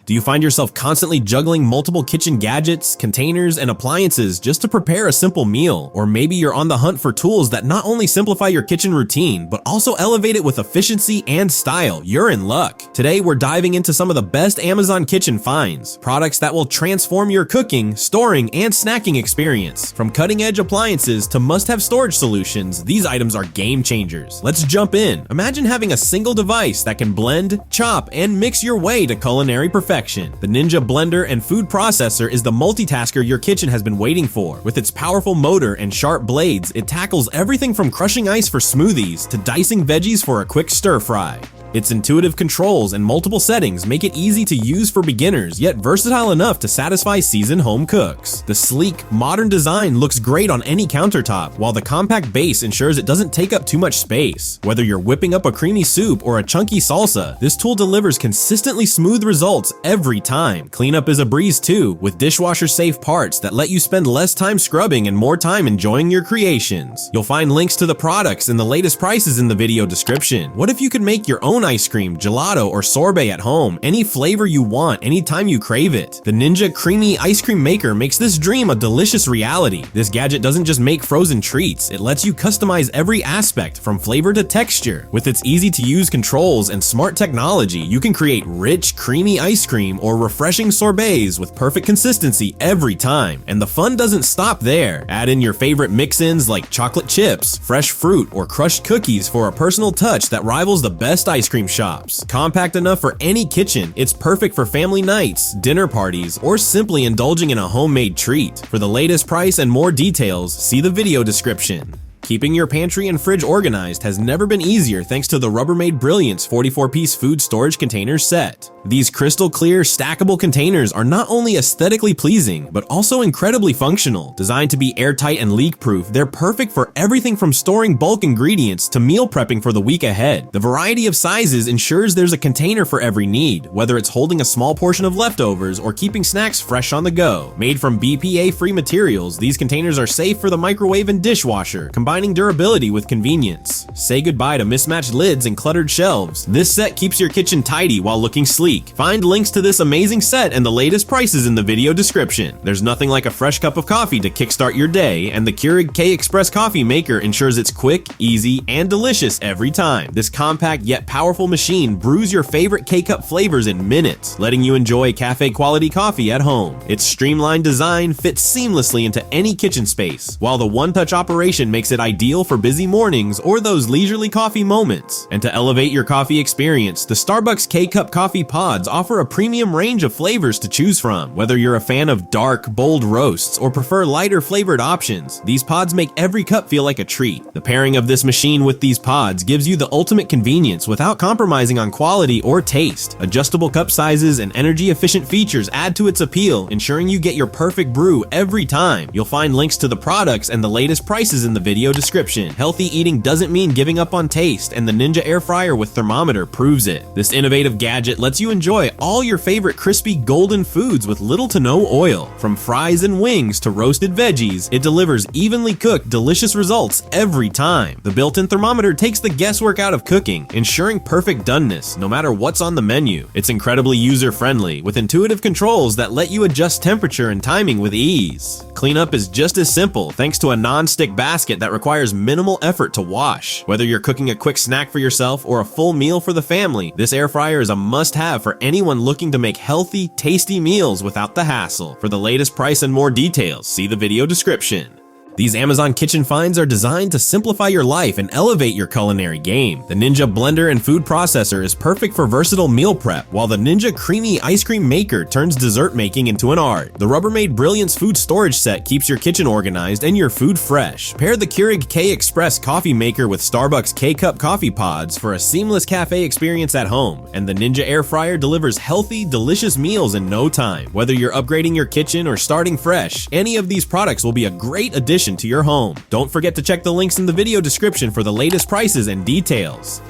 Do you find yourself constantly juggling multiple kitchen gadgets, containers, and appliances just to prepare a simple meal? Or maybe you're on the hunt for tools that not only simplify your kitchen routine, but also elevate it with efficiency and style. You're in luck. Today, we're diving into some of the best Amazon kitchen finds, products that will transform your cooking, storing, and snacking experience. From cutting-edge appliances to must-have storage solutions, these items are game changers. Let's jump in. Imagine having a single device that can blend, chop, and mix your way to culinary perfection. The Ninja blender and food processor is the multitasker your kitchen has been waiting for. With its powerful motor and sharp blades, it tackles everything from crushing ice for smoothies to dicing veggies for a quick stir fry. Its intuitive controls and multiple settings make it easy to use for beginners, yet versatile enough to satisfy seasoned home cooks. The sleek, modern design looks great on any countertop, while the compact base ensures it doesn't take up too much space. Whether you're whipping up a creamy soup or a chunky salsa, this tool delivers consistently smooth results every time. Cleanup is a breeze too, with dishwasher-safe parts that let you spend less time scrubbing and more time enjoying your creations. You'll find links to the products and the latest prices in the video description. What if you could make your own ice cream, gelato, or sorbet at home, any flavor you want, anytime you crave it? The Ninja CREAMi ice cream maker makes this dream a delicious reality. This gadget doesn't just make frozen treats, it lets you customize every aspect from flavor to texture. With its easy-to-use controls and smart technology, you can create rich, creamy ice cream or refreshing sorbets with perfect consistency every time. And the fun doesn't stop there. Add in your favorite mix-ins like chocolate chips, fresh fruit, or crushed cookies for a personal touch that rivals the best ice cream shops. Compact enough for any kitchen, it's perfect for family nights, dinner parties, or simply indulging in a homemade treat. For the latest price and more details, see the video description. Keeping your pantry and fridge organized has never been easier thanks to the Rubbermaid Brilliance 44-piece food storage container set. These crystal clear, stackable containers are not only aesthetically pleasing, but also incredibly functional. Designed to be airtight and leak-proof, they're perfect for everything from storing bulk ingredients to meal prepping for the week ahead. The variety of sizes ensures there's a container for every need, whether it's holding a small portion of leftovers or keeping snacks fresh on the go. Made from BPA-free materials, these containers are safe for the microwave and dishwasher, combining durability with convenience. Say goodbye to mismatched lids and cluttered shelves. This set keeps your kitchen tidy while looking sleek. Find links to this amazing set and the latest prices in the video description. There's nothing like a fresh cup of coffee to kickstart your day, and the Keurig K-Express coffee maker ensures it's quick, easy, and delicious every time. This compact yet powerful machine brews your favorite K-Cup flavors in minutes, letting you enjoy cafe-quality coffee at home. Its streamlined design fits seamlessly into any kitchen space, while the one-touch operation makes it ideal for busy mornings or those leisurely coffee moments. And to elevate your coffee experience, the Starbucks K-Cup coffee pods offer a premium range of flavors to choose from. Whether you're a fan of dark, bold roasts or prefer lighter flavored options, these pods make every cup feel like a treat. The pairing of this machine with these pods gives you the ultimate convenience without compromising on quality or taste. Adjustable cup sizes and energy-efficient features add to its appeal, ensuring you get your perfect brew every time. You'll find links to the products and the latest prices in the video description. Healthy eating doesn't mean giving up on taste, and the Ninja air fryer with thermometer proves it. This innovative gadget lets you enjoy all your favorite crispy golden foods with little to no oil. From fries and wings to roasted veggies, it delivers evenly cooked, delicious results every time. The built-in thermometer takes the guesswork out of cooking, ensuring perfect doneness no matter what's on the menu. It's incredibly user-friendly, with intuitive controls that let you adjust temperature and timing with ease. Cleanup is just as simple thanks to a non-stick basket that requires minimal effort to wash. Whether you're cooking a quick snack for yourself or a full meal for the family, this air fryer is a must-have for anyone looking to make healthy, tasty meals without the hassle. For the latest price and more details, see the video description. These Amazon kitchen finds are designed to simplify your life and elevate your culinary game. The Ninja blender and food processor is perfect for versatile meal prep, while the Ninja CREAMi ice cream maker turns dessert making into an art. The Rubbermaid Brilliance food storage set keeps your kitchen organized and your food fresh. Pair the Keurig K-Express coffee maker with Starbucks K-Cup coffee pods for a seamless cafe experience at home. And the Ninja air fryer delivers healthy, delicious meals in no time. Whether you're upgrading your kitchen or starting fresh, any of these products will be a great addition to your home. Don't forget to check the links in the video description for the latest prices and details.